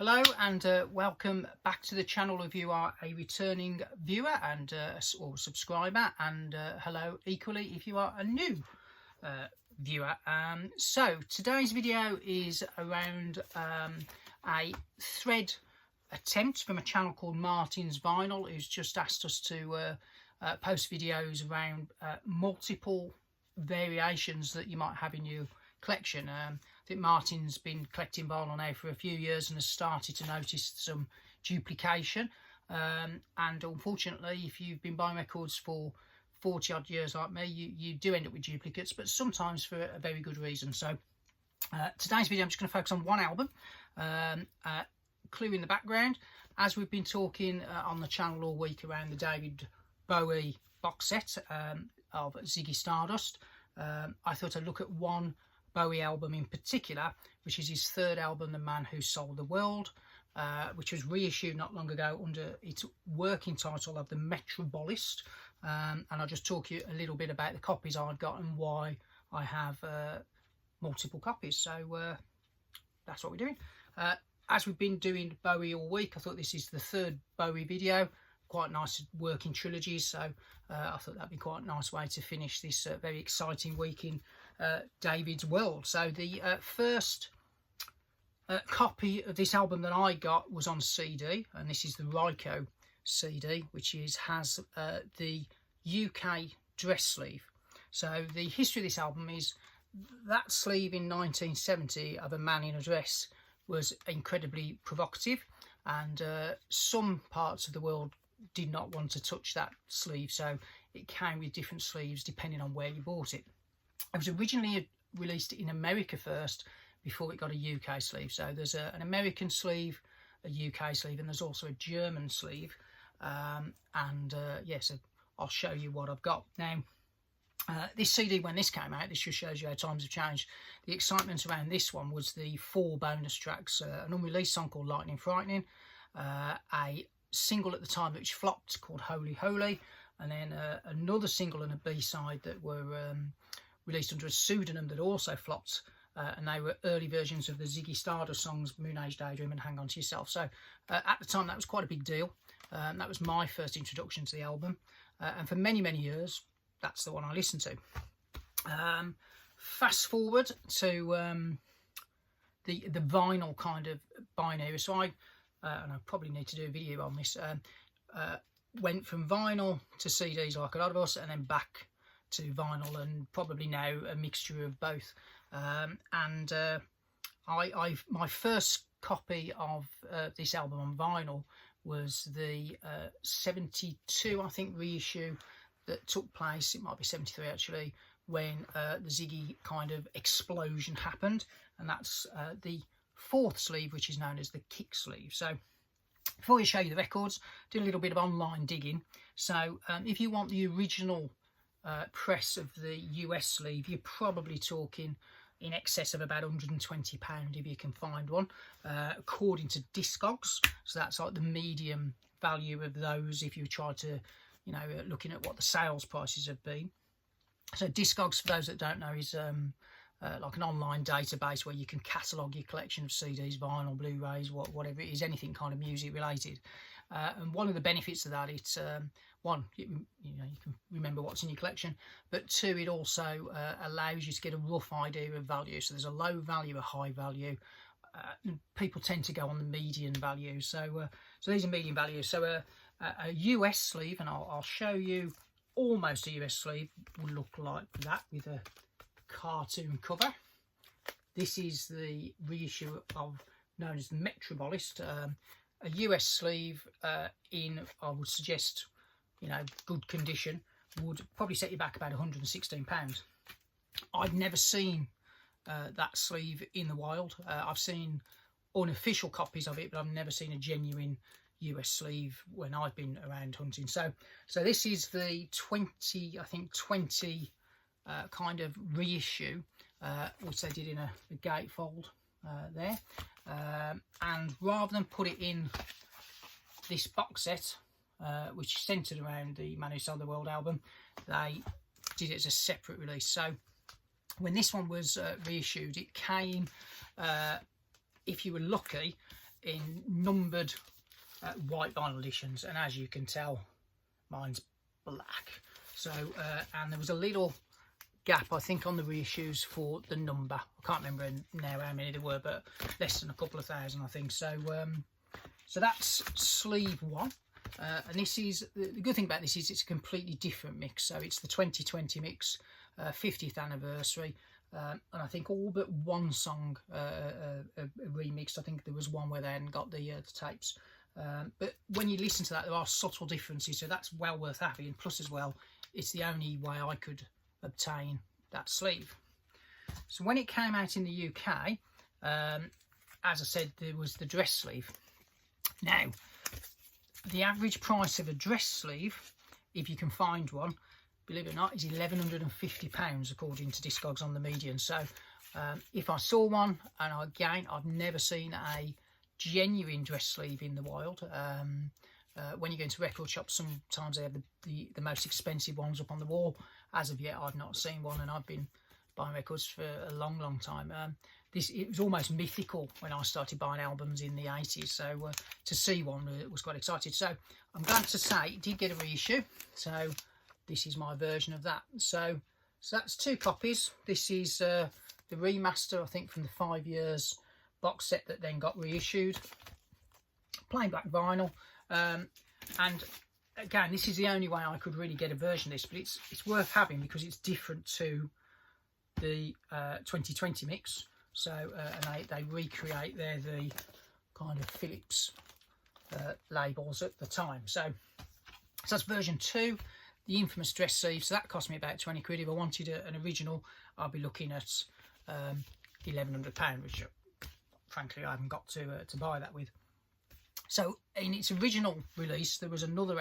Hello and welcome back to the channel if you are a returning viewer and or subscriber, and hello equally if you are a new viewer. So today's video is around a thread attempt from a channel called Martin's Vinyl, who's just asked us to post videos around multiple variations that you might have in your collection. I think Martin's been collecting vinyl now for a few years and has started to notice some duplication, and unfortunately if you've been buying records for 40 odd years like me, you do end up with duplicates, but sometimes for a very good reason. So today's video I'm just going to focus on one album, clue in the background. As we've been talking on the channel all week around the David Bowie box set of Ziggy Stardust, I thought I'd look at one Bowie album in particular, which is his third album, The Man Who Sold the World, which was reissued not long ago under its working title of The Metrobolist, and I'll just talk you a little bit about the copies I've got and why I have multiple copies. So that's what we're doing. As we've been doing Bowie all week, I thought this is the third Bowie video, quite nice working trilogies, so I thought that'd be quite a nice way to finish this very exciting week in David's world. So the first copy of this album that I got was on CD, and this is the Ryko CD, which has the UK dress sleeve. So the history of this album is that sleeve in 1970 of a man in a dress was incredibly provocative, and some parts of the world did not want to touch that sleeve, so it came with different sleeves depending on where you bought it. It was originally released in America first before it got a UK sleeve. So there's an American sleeve, a UK sleeve, and there's also a German sleeve. So I'll show you what I've got. Now, this CD, when this came out, this just shows you how times have changed. The excitement around this one was the 4 bonus tracks, an unreleased song called Lightning Frightening, a single at the time which flopped called Holy Holy, and then another single and a B-side that were released under a pseudonym that also flopped, and they were early versions of the Ziggy Stardust songs Moon Age Daydream and Hang On To Yourself. So at the time that was quite a big deal. That was my first introduction to the album, and for many years that's the one I listened to. Fast forward to the vinyl kind of buying era. So and I probably need to do a video on this, went from vinyl to CDs like a lot of us, and then back to vinyl, and probably now a mixture of both. My first copy of this album on vinyl was the 72, I think, reissue that took place. It might be 73 actually, when the Ziggy kind of explosion happened, and that's the 4th sleeve, which is known as the kick sleeve. So before we show you the records, did a little bit of online digging. So if you want the original press of the US sleeve, you're probably talking in excess of about £120 if you can find one, according to Discogs. So that's like the medium value of those if you try to, looking at what the sales prices have been. So Discogs, for those that don't know, is like an online database where you can catalogue your collection of CDs, vinyl, Blu-rays, whatever it is, anything kind of music related. And one of the benefits of that, it's one, you can remember what's in your collection, but 2, it also allows you to get a rough idea of value. So there's a low value, a high value. People tend to go on the median value. So these are median values. So a US sleeve, and I'll show you almost a US sleeve, would look like that with a cartoon cover. This is the reissue of known as the Metrobolist. A US sleeve in, I would suggest, good condition, would probably set you back about £116. I've never seen that sleeve in the wild. I've seen unofficial copies of it, but I've never seen a genuine US sleeve when I've been around hunting. So this is the 20 kind of reissue, which they did in a gatefold there, and rather than put it in this box set, which is centered around the Man Who Sold the World album, they did it as a separate release. So when this one was reissued, it came, if you were lucky, in numbered white vinyl editions, and as you can tell, mine's black. So and there was a little gap, I think, on the reissues for the number. I can't remember now how many there were, but less than a couple of thousand, I think. So so that's sleeve 1. And this is the good thing about this is it's a completely different mix. So it's the 2020 mix, 50th anniversary, and I think all but one song remixed. I think there was one where they hadn't got the tapes, but when you listen to that, there are subtle differences, so that's well worth having. Plus as well, it's the only way I could obtain that sleeve. So when it came out in the UK, as I said, there was the dress sleeve. Now, the average price of a dress sleeve, if you can find one, believe it or not, is £1,150 according to Discogs on the median. So if I saw one, and again, I've never seen a genuine dress sleeve in the wild. When you go into record shops, sometimes they have the most expensive ones up on the wall. As of yet, I've not seen one, and I've been buying records for a long time. It was almost mythical when I started buying albums in the 80s, so to see one was quite excited. So I'm glad to say it did get a reissue, so this is my version of that. So that's 2 copies. This is the remaster, I think, from the 5 years box set that then got reissued, plain black vinyl. And again, this is the only way I could really get a version of this, but it's worth having because it's different to the 2020 mix. So and they recreate the kind of Philips labels at the time. So that's version 2, the infamous dress sleeve. So that cost me about 20 quid. If I wanted an original, I'd be looking at £1,100, which frankly I haven't got to buy that with. So in its original release, there was another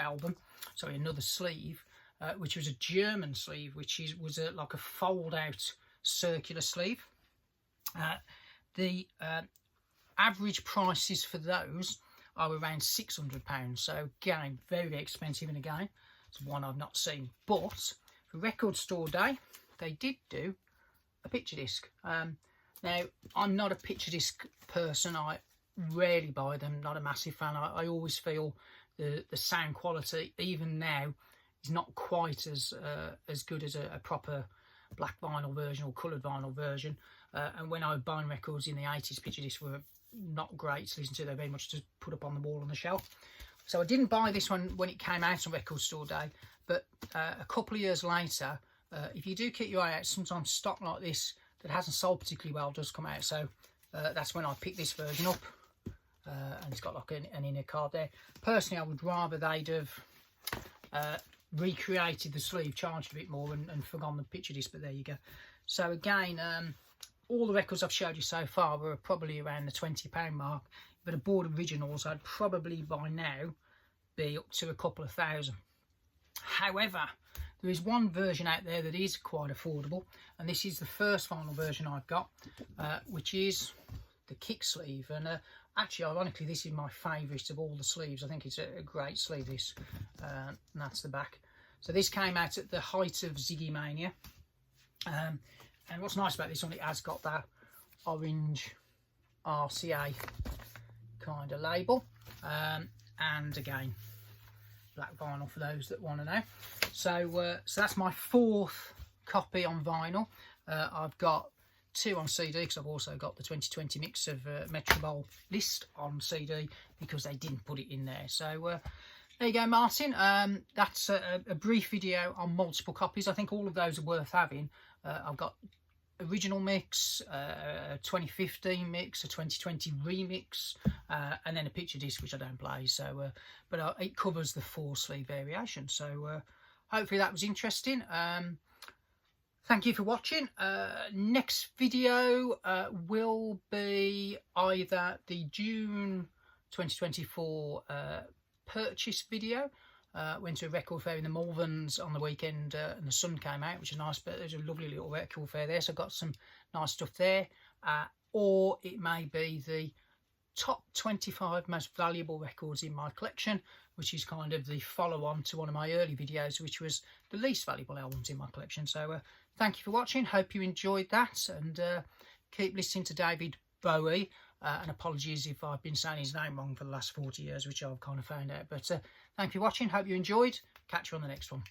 sleeve, which was a German sleeve, which was like a fold-out circular sleeve. The average prices for those are around £600. So again, very expensive, and again, it's one I've not seen. But for Record Store Day, they did do a picture disc. Now, I'm not a picture disc person. I rarely buy them, not a massive fan. I always feel the sound quality, even now, is not quite as good as a proper black vinyl version or coloured vinyl version. And when I was buying records in the 80s, picture discs were not great to listen to. They're very much to put up on the wall on the shelf. So I didn't buy this one when it came out on Record Store Day, but a couple of years later, if you do keep your eye out, sometimes stock like this that hasn't sold particularly well does come out. So that's when I picked this version up, and it's got like an inner card there. Personally, I would rather they'd have recreated the sleeve, charged a bit more, and forgone the picture disc, but there you go. So again, all the records I've showed you so far were probably around the £20 mark, but a board originals I'd probably by now be up to a couple of thousand. However, there is one version out there that is quite affordable, and this is the first vinyl version I've got, which is the kick sleeve. And actually, ironically, this is my favourite of all the sleeves. I think it's a great sleeve, this, and that's the back. So this came out at the height of Ziggy Mania, and what's nice about this one, it has got that orange RCA kind of label, and again, black vinyl for those that want to know. So so that's my 4th copy on vinyl. I've got 2 on CD because I've also got the 2020 mix of Metro Bowl List on CD because they didn't put it in there. So there you go, Martin. That's a brief video on multiple copies. I think all of those are worth having. I've got original mix, a 2015 mix, a 2020 remix, and then a picture disc which I don't play. So but it covers the 4 sleeve variation. So hopefully that was interesting. Thank you for watching. Next video will be either the June 2024 purchase video. Went to a record fair in the Malverns on the weekend, and the sun came out, which is nice, but there's a lovely little record fair there, so I've got some nice stuff there. Or it may be the top 25 most valuable records in my collection, which is kind of the follow-on to one of my early videos, which was the least valuable albums in my collection. So thank you for watching. Hope you enjoyed that, and keep listening to David Bowie. and apologies if I've been saying his name wrong for the last 40 years, which I've kind of found out. But thank you for watching. Hope you enjoyed. Catch you on the next one.